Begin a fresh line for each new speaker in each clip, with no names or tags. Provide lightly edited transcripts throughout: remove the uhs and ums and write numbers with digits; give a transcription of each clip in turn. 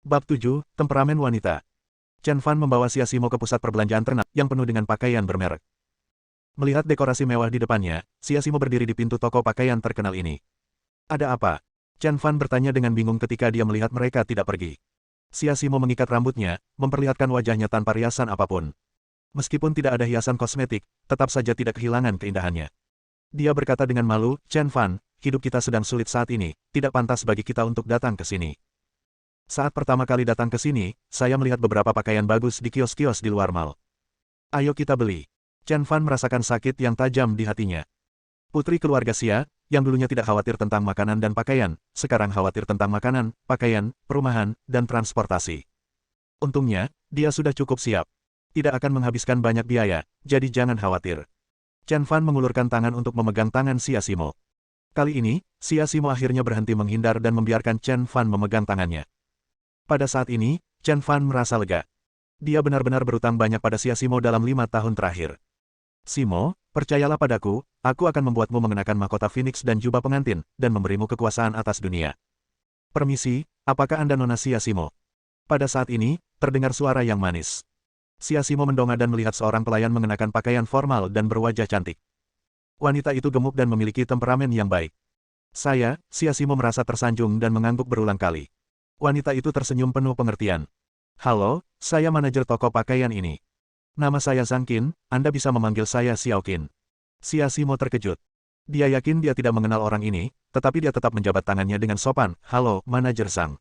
Bab 7, Temperamen Wanita. Chen Fan membawa Xia Simo ke pusat perbelanjaan ternak yang penuh dengan pakaian bermerek. Melihat dekorasi mewah di depannya, Xia Simo berdiri di pintu toko pakaian terkenal ini. Ada apa? Chen Fan bertanya dengan bingung ketika dia melihat mereka tidak pergi. Xia Simo mengikat rambutnya, memperlihatkan wajahnya tanpa riasan apapun. Meskipun tidak ada hiasan kosmetik, tetap saja tidak kehilangan keindahannya. Dia berkata dengan malu, Chen Fan, hidup kita sedang sulit saat ini, tidak pantas bagi kita untuk datang ke sini. Saat pertama kali datang ke sini, saya melihat beberapa pakaian bagus di kios-kios di luar mall. Ayo kita beli. Chen Fan merasakan sakit yang tajam di hatinya. Putri keluarga Xia, yang dulunya tidak khawatir tentang makanan dan pakaian, sekarang khawatir tentang makanan, pakaian, perumahan, dan transportasi. Untungnya, dia sudah cukup siap. Tidak akan menghabiskan banyak biaya, jadi jangan khawatir. Chen Fan mengulurkan tangan untuk memegang tangan Xia Simo. Kali ini, Xia Simo akhirnya berhenti menghindar dan membiarkan Chen Fan memegang tangannya. Pada saat ini, Chen Fan merasa lega. Dia benar-benar berutang banyak pada Xia Simo dalam 5 tahun terakhir. Simo, percayalah padaku, aku akan membuatmu mengenakan mahkota Phoenix dan jubah pengantin, dan memberimu kekuasaan atas dunia. Permisi, apakah Anda Nona Xia Simo? Pada saat ini, terdengar suara yang manis. Xia Simo mendongak dan melihat seorang pelayan mengenakan pakaian formal dan berwajah cantik. Wanita itu gemuk dan memiliki temperamen yang baik. Xia Simo merasa tersanjung dan mengangguk berulang kali. Wanita itu tersenyum penuh pengertian. Halo, saya manajer toko pakaian ini. Nama saya Zhang Qin, Anda bisa memanggil saya Xiao Qin. Xia Simo terkejut. Dia yakin dia tidak mengenal orang ini, tetapi dia tetap menjabat tangannya dengan sopan. Halo, manajer Zhang.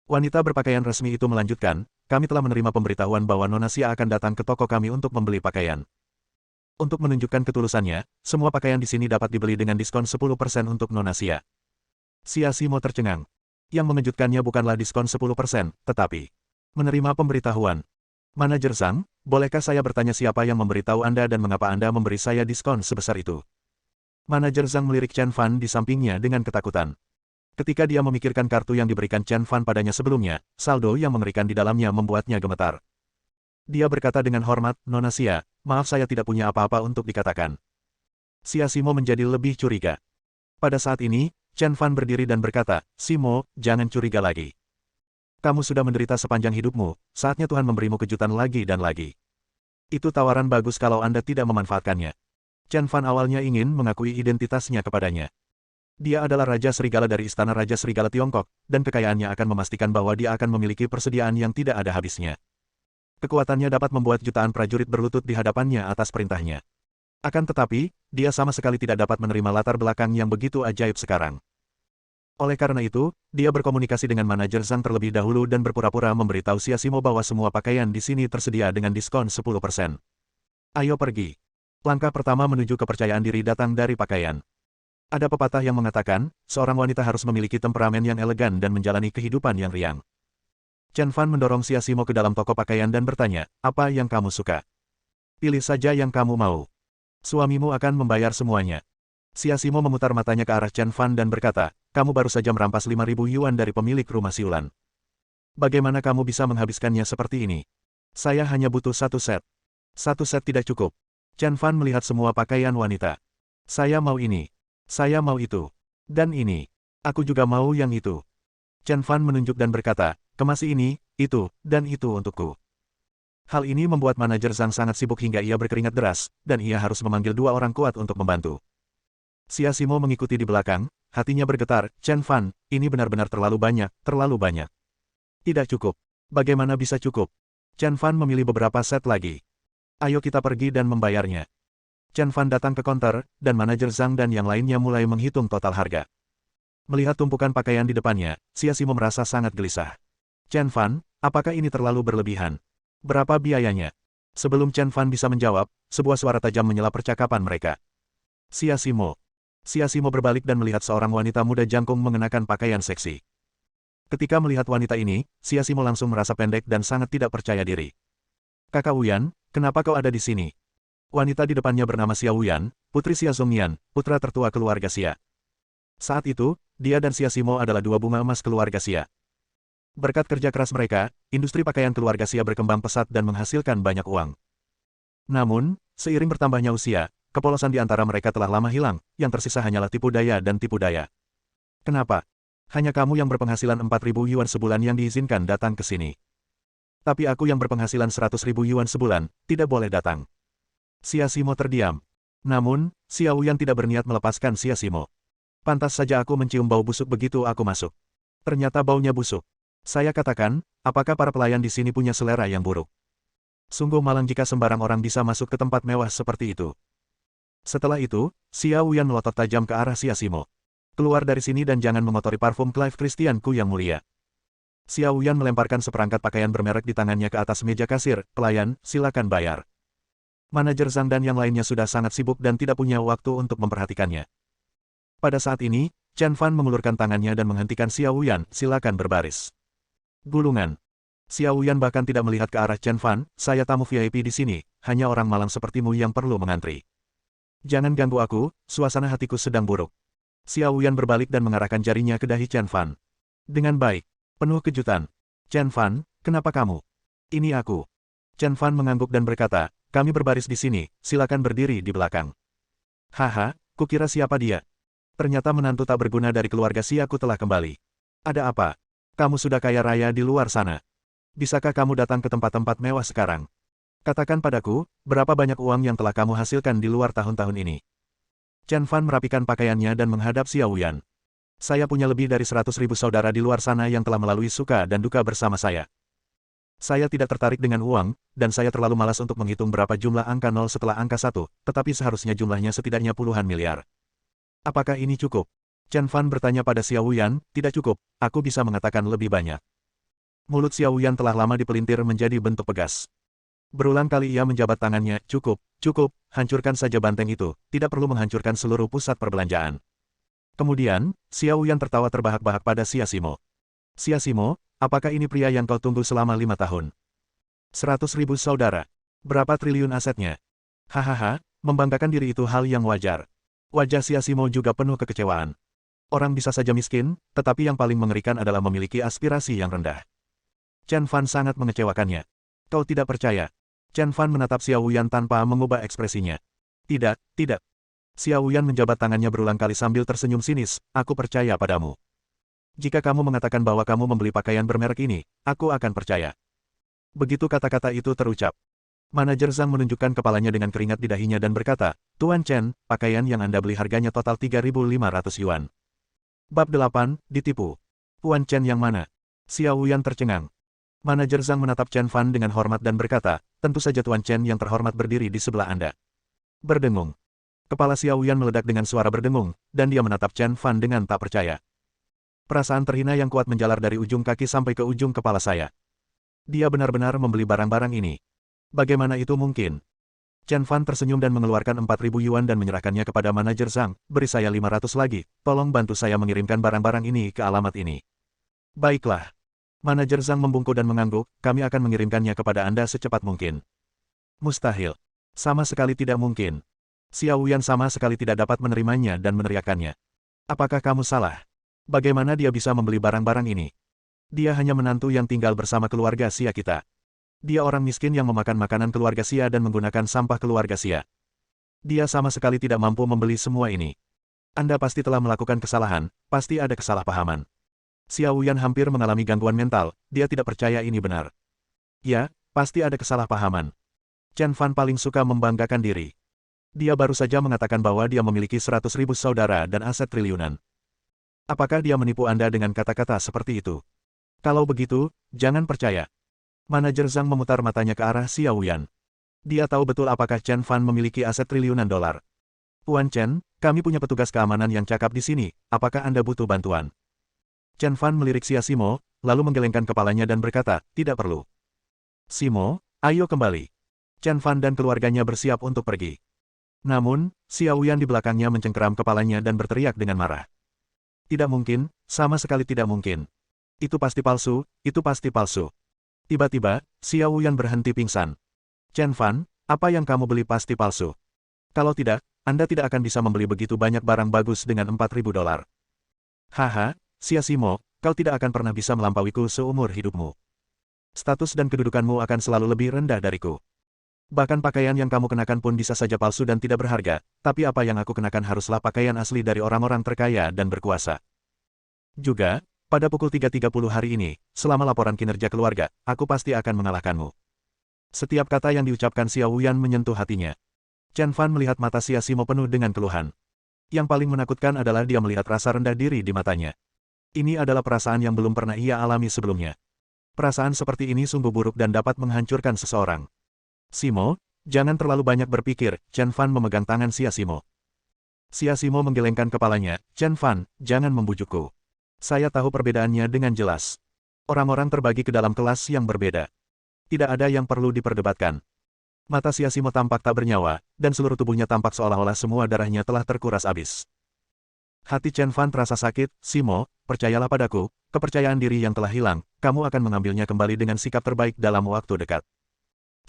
Wanita berpakaian resmi itu melanjutkan, kami telah menerima pemberitahuan bahwa Nona Xia akan datang ke toko kami untuk membeli pakaian. Untuk menunjukkan ketulusannya, semua pakaian di sini dapat dibeli dengan diskon 10% untuk Nona Xia. Xia Simo tercengang. Yang mengejutkannya bukanlah diskon 10%, tetapi menerima pemberitahuan. Manajer Zhang, bolehkah saya bertanya siapa yang memberitahu Anda dan mengapa Anda memberi saya diskon sebesar itu? Manajer Zhang melirik Chen Fan di sampingnya dengan ketakutan. Ketika dia memikirkan kartu yang diberikan Chen Fan padanya sebelumnya, saldo yang mengerikan di dalamnya membuatnya gemetar. Dia berkata dengan hormat, Nona Xia, maaf saya tidak punya apa-apa untuk dikatakan. Xia Simo menjadi lebih curiga. Pada saat ini, Chen Fan berdiri dan berkata, Simo, jangan curiga lagi. Kamu sudah menderita sepanjang hidupmu, saatnya Tuhan memberimu kejutan lagi dan lagi. Itu tawaran bagus kalau Anda tidak memanfaatkannya. Chen Fan awalnya ingin mengakui identitasnya kepadanya. Dia adalah Raja Serigala dari Istana Raja Serigala Tiongkok, dan kekayaannya akan memastikan bahwa dia akan memiliki persediaan yang tidak ada habisnya. Kekuatannya dapat membuat jutaan prajurit berlutut di hadapannya atas perintahnya. Akan tetapi, dia sama sekali tidak dapat menerima latar belakang yang begitu ajaib sekarang. Oleh karena itu, dia berkomunikasi dengan manajer Zhang terlebih dahulu dan berpura-pura memberitahu Xia Simo bahwa semua pakaian di sini tersedia dengan diskon 10%. Ayo pergi. Langkah pertama menuju kepercayaan diri datang dari pakaian. Ada pepatah yang mengatakan, seorang wanita harus memiliki temperamen yang elegan dan menjalani kehidupan yang riang. Chen Fan mendorong Xia Simo ke dalam toko pakaian dan bertanya, apa yang kamu suka? Pilih saja yang kamu mau. Suamimu akan membayar semuanya. Xia Simo memutar matanya ke arah Chen Fan dan berkata, kamu baru saja merampas 5.000 yuan dari pemilik rumah siulan. Bagaimana kamu bisa menghabiskannya seperti ini? Saya hanya butuh 1 set. 1 set tidak cukup. Chen Fan melihat semua pakaian wanita. Saya mau ini. Saya mau itu. Dan ini. Aku juga mau yang itu. Chen Fan menunjuk dan berkata, kemasi ini, itu, dan itu untukku. Hal ini membuat manajer Zhang sangat sibuk hingga ia berkeringat deras, dan ia harus memanggil 2 orang kuat untuk membantu. Xia Simo mengikuti di belakang, hatinya bergetar, Chen Fan, ini benar-benar terlalu banyak, terlalu banyak. Tidak cukup. Bagaimana bisa cukup? Chen Fan memilih beberapa set lagi. Ayo kita pergi dan membayarnya. Chen Fan datang ke konter, dan manajer Zhang dan yang lainnya mulai menghitung total harga. Melihat tumpukan pakaian di depannya, Xia Simo merasa sangat gelisah. Chen Fan, apakah ini terlalu berlebihan? Berapa biayanya? Sebelum Chen Fan bisa menjawab, sebuah suara tajam menyela percakapan mereka. Xia Simo. Xia Simo berbalik dan melihat seorang wanita muda jangkung mengenakan pakaian seksi. Ketika melihat wanita ini, Xia Simo langsung merasa pendek dan sangat tidak percaya diri. Kakak Wuyan, kenapa kau ada di sini? Wanita di depannya bernama Xia Wuyan, putri Xia Zongnian, putra tertua keluarga Xia. Saat itu, dia dan Xia Simo adalah 2 bunga emas keluarga Xia. Berkat kerja keras mereka, industri pakaian keluarga Xia berkembang pesat dan menghasilkan banyak uang. Namun, seiring bertambahnya usia, kepolosan di antara mereka telah lama hilang, yang tersisa hanyalah tipu daya dan tipu daya. Kenapa? Hanya kamu yang berpenghasilan 4.000 yuan sebulan yang diizinkan datang ke sini. Tapi aku yang berpenghasilan 100.000 yuan sebulan, tidak boleh datang. Xia Simo terdiam. Namun, Xiao Yan tidak berniat melepaskan Xia Simo. Pantas saja aku mencium bau busuk begitu aku masuk. Ternyata baunya busuk. Saya katakan, apakah para pelayan di sini punya selera yang buruk? Sungguh malang jika sembarang orang bisa masuk ke tempat mewah seperti itu. Setelah itu, Xiao Yan melotot tajam ke arah Xia Simo. Keluar dari sini dan jangan mengotori parfum Clive Christianku yang mulia. Xiao Yan melemparkan seperangkat pakaian bermerek di tangannya ke atas meja kasir. Pelayan, silakan bayar. Manajer Zhang dan yang lainnya sudah sangat sibuk dan tidak punya waktu untuk memperhatikannya. Pada saat ini, Chen Fan mengulurkan tangannya dan menghentikan Xiao Yan, silakan berbaris. Gulungan. Xiao Yan bahkan tidak melihat ke arah Chen Fan, saya tamu VIP di sini, hanya orang malang sepertimu yang perlu mengantri. Jangan ganggu aku, suasana hatiku sedang buruk. Xiao Yan berbalik dan mengarahkan jarinya ke dahi Chen Fan. Dengan baik, penuh kejutan. Chen Fan, kenapa kamu? Ini aku. Chen Fan mengangguk dan berkata, kami berbaris di sini, silakan berdiri di belakang. Haha, kukira siapa dia? Ternyata menantu tak berguna dari keluarga Xiaku telah kembali. Ada apa? Kamu sudah kaya raya di luar sana. Bisakah kamu datang ke tempat-tempat mewah sekarang? Katakan padaku, berapa banyak uang yang telah kamu hasilkan di luar tahun-tahun ini? Chen Fan merapikan pakaiannya dan menghadap Xiao Yan. Saya punya lebih dari 100.000 saudara di luar sana yang telah melalui suka dan duka bersama saya. Saya tidak tertarik dengan uang, dan saya terlalu malas untuk menghitung berapa jumlah angka 0 setelah angka 1, tetapi seharusnya jumlahnya setidaknya puluhan miliar. Apakah ini cukup? Chen Fan bertanya pada Xiao Yan, tidak cukup, aku bisa mengatakan lebih banyak. Mulut Xiao Yan telah lama dipelintir menjadi bentuk pegas. Berulang kali ia menjabat tangannya, cukup, cukup, hancurkan saja banteng itu, tidak perlu menghancurkan seluruh pusat perbelanjaan. Kemudian, Xiao Yan tertawa terbahak-bahak pada Xia Simo. Xia Simo, apakah ini pria yang kau tunggu selama 5 tahun? 100.000 saudara. Berapa triliun asetnya? Hahaha, membanggakan diri itu hal yang wajar. Wajah Xia Simo juga penuh kekecewaan. Orang bisa saja miskin, tetapi yang paling mengerikan adalah memiliki aspirasi yang rendah. Chen Fan sangat mengecewakannya. Kau tidak percaya? Chen Fan menatap Xiao Yan tanpa mengubah ekspresinya. Tidak, tidak. Xiao Yan menjabat tangannya berulang kali sambil tersenyum sinis, aku percaya padamu. Jika kamu mengatakan bahwa kamu membeli pakaian bermerek ini, aku akan percaya. Begitu kata-kata itu terucap. Manajer Zhang menunjukkan kepalanya dengan keringat di dahinya dan berkata, Tuan Chen, pakaian yang Anda beli harganya total 3.500 yuan. Bab 8, ditipu. Tuan Chen yang mana? Xiao Yan tercengang. Manajer Zhang menatap Chen Fan dengan hormat dan berkata, tentu saja Tuan Chen yang terhormat berdiri di sebelah Anda. Berdengung. Kepala Xiao Yan meledak dengan suara berdengung, dan dia menatap Chen Fan dengan tak percaya. Perasaan terhina yang kuat menjalar dari ujung kaki sampai ke ujung kepala saya. Dia benar-benar membeli barang-barang ini. Bagaimana itu mungkin? Chen Fan tersenyum dan mengeluarkan 4.000 yuan dan menyerahkannya kepada manajer Zhang, beri saya 500 lagi, tolong bantu saya mengirimkan barang-barang ini ke alamat ini. Baiklah. Manajer Zhang membungkuk dan mengangguk, kami akan mengirimkannya kepada Anda secepat mungkin. Mustahil. Sama sekali tidak mungkin. Xiao Yan sama sekali tidak dapat menerimanya dan meneriakannya. Apakah kamu salah? Bagaimana dia bisa membeli barang-barang ini? Dia hanya menantu yang tinggal bersama keluarga Xia kita. Dia orang miskin yang memakan makanan keluarga Xia dan menggunakan sampah keluarga Xia. Dia sama sekali tidak mampu membeli semua ini. Anda pasti telah melakukan kesalahan, pasti ada kesalahpahaman. Xiao Yan hampir mengalami gangguan mental, dia tidak percaya ini benar. Ya, pasti ada kesalahpahaman. Chen Fan paling suka membanggakan diri. Dia baru saja mengatakan bahwa dia memiliki 100.000 saudara dan aset triliunan. Apakah dia menipu Anda dengan kata-kata seperti itu? Kalau begitu, jangan percaya. Manajer Zhang memutar matanya ke arah Xiao Yan. Dia tahu betul apakah Chen Fan memiliki aset triliunan dolar. Tuan Chen, kami punya petugas keamanan yang cakap di sini, apakah Anda butuh bantuan? Chen Fan melirik Xia Simo, lalu menggelengkan kepalanya dan berkata, tidak perlu. Simo, ayo kembali. Chen Fan dan keluarganya bersiap untuk pergi. Namun, Xiao Yan di belakangnya mencengkeram kepalanya dan berteriak dengan marah. Tidak mungkin, sama sekali tidak mungkin. Itu pasti palsu, itu pasti palsu. Tiba-tiba, Xiao Yan berhenti pingsan. Chen Fan, apa yang kamu beli pasti palsu. Kalau tidak, Anda tidak akan bisa membeli begitu banyak barang bagus dengan 4.000 dolar. Haha. Xia Simo, kau tidak akan pernah bisa melampauiku seumur hidupmu. Status dan kedudukanmu akan selalu lebih rendah dariku. Bahkan pakaian yang kamu kenakan pun bisa saja palsu dan tidak berharga, tapi apa yang aku kenakan haruslah pakaian asli dari orang-orang terkaya dan berkuasa. Juga, pada pukul 3.30 hari ini, selama laporan kinerja keluarga, aku pasti akan mengalahkanmu. Setiap kata yang diucapkan Xiao Wuyan menyentuh hatinya. Chen Fan melihat mata Xia Simo penuh dengan keluhan. Yang paling menakutkan adalah dia melihat rasa rendah diri di matanya. Ini adalah perasaan yang belum pernah ia alami sebelumnya. Perasaan seperti ini sungguh buruk dan dapat menghancurkan seseorang. Simo, jangan terlalu banyak berpikir, Chen Fan memegang tangan Xia Simo. Xia Simo menggelengkan kepalanya, Chen Fan, jangan membujukku. Saya tahu perbedaannya dengan jelas. Orang-orang terbagi ke dalam kelas yang berbeda. Tidak ada yang perlu diperdebatkan. Mata Xia Simo tampak tak bernyawa, dan seluruh tubuhnya tampak seolah-olah semua darahnya telah terkuras habis. Hati Chen Fan terasa sakit, Simo, percayalah padaku, kepercayaan diri yang telah hilang, kamu akan mengambilnya kembali dengan sikap terbaik dalam waktu dekat.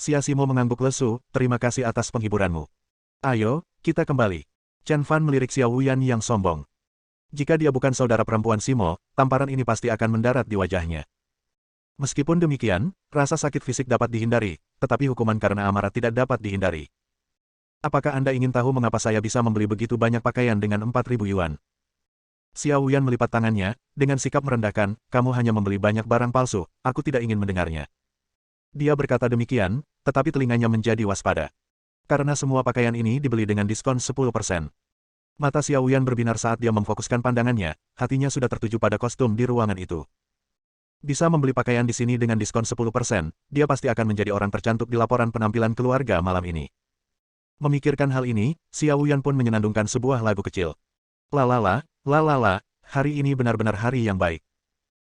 Xia Simo mengangguk lesu, terima kasih atas penghiburanmu. Ayo, kita kembali. Chen Fan melirik Xiao Wuyan yang sombong. Jika dia bukan saudara perempuan Simo, tamparan ini pasti akan mendarat di wajahnya. Meskipun demikian, rasa sakit fisik dapat dihindari, tetapi hukuman karena amarah tidak dapat dihindari. Apakah Anda ingin tahu mengapa saya bisa membeli begitu banyak pakaian dengan 4.000 yuan? Xiao Wuyan melipat tangannya, dengan sikap merendahkan, kamu hanya membeli banyak barang palsu, aku tidak ingin mendengarnya. Dia berkata demikian, tetapi telinganya menjadi waspada. Karena semua pakaian ini dibeli dengan diskon 10%. Mata Xiao Wuyan berbinar saat dia memfokuskan pandangannya, hatinya sudah tertuju pada kostum di ruangan itu. Bisa membeli pakaian di sini dengan diskon 10%, dia pasti akan menjadi orang tercantik di laporan penampilan keluarga malam ini. Memikirkan hal ini, Xiao Wuyan pun menyenandungkan sebuah lagu kecil. Lalala, lalala, hari ini benar-benar hari yang baik.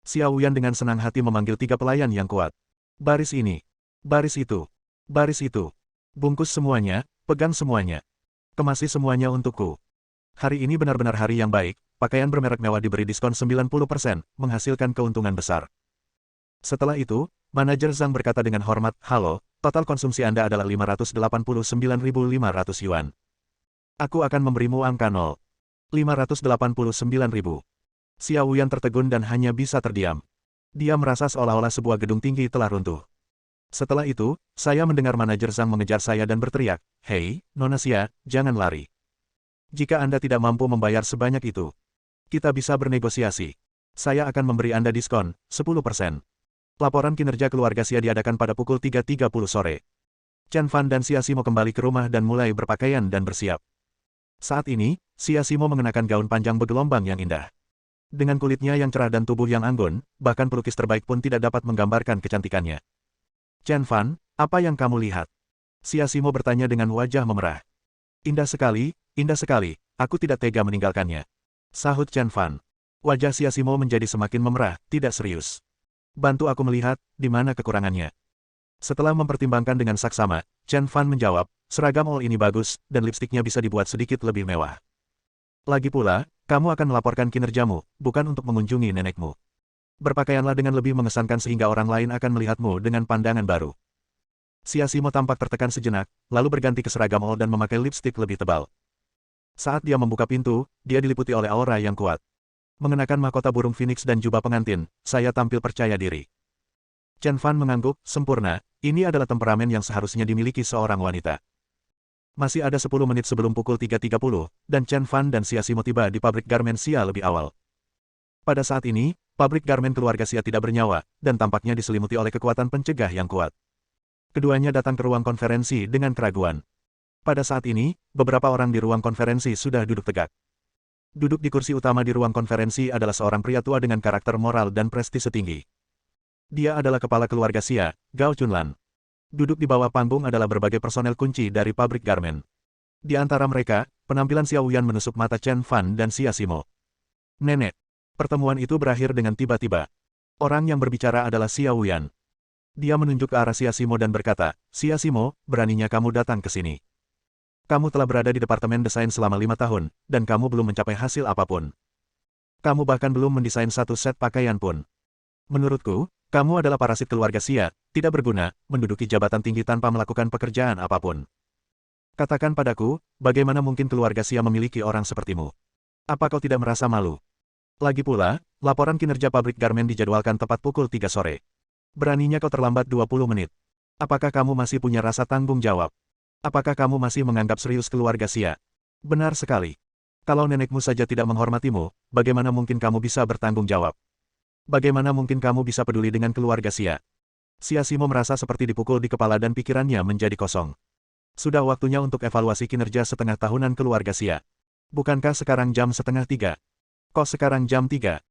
Xiao Wuyan dengan senang hati memanggil 3 pelayan yang kuat. Baris ini, baris itu, baris itu. Bungkus semuanya, pegang semuanya. Kemasi semuanya untukku. Hari ini benar-benar hari yang baik, pakaian bermerek mewah diberi diskon 90%, menghasilkan keuntungan besar. Setelah itu, manajer Zhang berkata dengan hormat, halo, total konsumsi Anda adalah 589.500 yuan. Aku akan memberimu angka 0. 589.000. Xiao Wuyan tertegun dan hanya bisa terdiam. Dia merasa seolah-olah sebuah gedung tinggi telah runtuh. Setelah itu, saya mendengar manajer Zhang mengejar saya dan berteriak, hei, Nona Xia, jangan lari. Jika Anda tidak mampu membayar sebanyak itu, kita bisa bernegosiasi. Saya akan memberi Anda diskon, 10%. Laporan kinerja keluarga Xia diadakan pada pukul 3.30 sore. Chen Fan dan Xia Simo kembali ke rumah dan mulai berpakaian dan bersiap. Saat ini, Xia Simo mengenakan gaun panjang bergelombang yang indah. Dengan kulitnya yang cerah dan tubuh yang anggun, bahkan pelukis terbaik pun tidak dapat menggambarkan kecantikannya. Chen Fan, apa yang kamu lihat? Xia Simo bertanya dengan wajah memerah. Indah sekali, aku tidak tega meninggalkannya. Sahut Chen Fan. Wajah Xia Simo menjadi semakin memerah, tidak serius. Bantu aku melihat, di mana kekurangannya. Setelah mempertimbangkan dengan saksama, Chen Fan menjawab, seragam all ini bagus, dan lipstiknya bisa dibuat sedikit lebih mewah. Lagi pula, kamu akan melaporkan kinerjamu, bukan untuk mengunjungi nenekmu. Berpakaianlah dengan lebih mengesankan sehingga orang lain akan melihatmu dengan pandangan baru. Xia Simo tampak tertekan sejenak, lalu berganti ke seragam all dan memakai lipstik lebih tebal. Saat dia membuka pintu, dia diliputi oleh aura yang kuat. Mengenakan mahkota burung phoenix dan jubah pengantin, saya tampil percaya diri. Chen Fan mengangguk, sempurna, ini adalah temperamen yang seharusnya dimiliki seorang wanita. Masih ada 10 menit sebelum pukul 3.30, dan Chen Fan dan Xia Simo tiba di pabrik garmen Xia lebih awal. Pada saat ini, pabrik garmen keluarga Xia tidak bernyawa, dan tampaknya diselimuti oleh kekuatan pencegah yang kuat. Keduanya datang ke ruang konferensi dengan keraguan. Pada saat ini, beberapa orang di ruang konferensi sudah duduk tegak. Duduk di kursi utama di ruang konferensi adalah seorang pria tua dengan karakter moral dan prestise tinggi. Dia adalah kepala keluarga Xia, Gao Chunlan. Duduk di bawah panggung adalah berbagai personel kunci dari pabrik garmen. Di antara mereka, penampilan Xiao Wuyan menusuk mata Chen Fan dan Xia Simo. Nenek. Pertemuan itu berakhir dengan tiba-tiba. Orang yang berbicara adalah Xiao Wuyan. Dia menunjuk ke arah Xia Simo dan berkata, Xia Simo, beraninya kamu datang ke sini. Kamu telah berada di departemen desain selama 5 tahun, dan kamu belum mencapai hasil apapun. Kamu bahkan belum mendesain satu set pakaian pun. Menurutku, kamu adalah parasit keluarga Xia, tidak berguna, menduduki jabatan tinggi tanpa melakukan pekerjaan apapun. Katakan padaku, bagaimana mungkin keluarga Xia memiliki orang sepertimu? Apa kau tidak merasa malu? Lagi pula, laporan kinerja pabrik garmen dijadwalkan tepat pukul 3 sore. Beraninya kau terlambat 20 menit. Apakah kamu masih punya rasa tanggung jawab? Apakah kamu masih menganggap serius keluarga Xia? Benar sekali. Kalau nenekmu saja tidak menghormatimu, bagaimana mungkin kamu bisa bertanggung jawab? Bagaimana mungkin kamu bisa peduli dengan keluarga Xia? Xia Simo merasa seperti dipukul di kepala dan pikirannya menjadi kosong. Sudah waktunya untuk evaluasi kinerja setengah tahunan keluarga Xia. Bukankah sekarang jam setengah 3? Kok sekarang jam 3?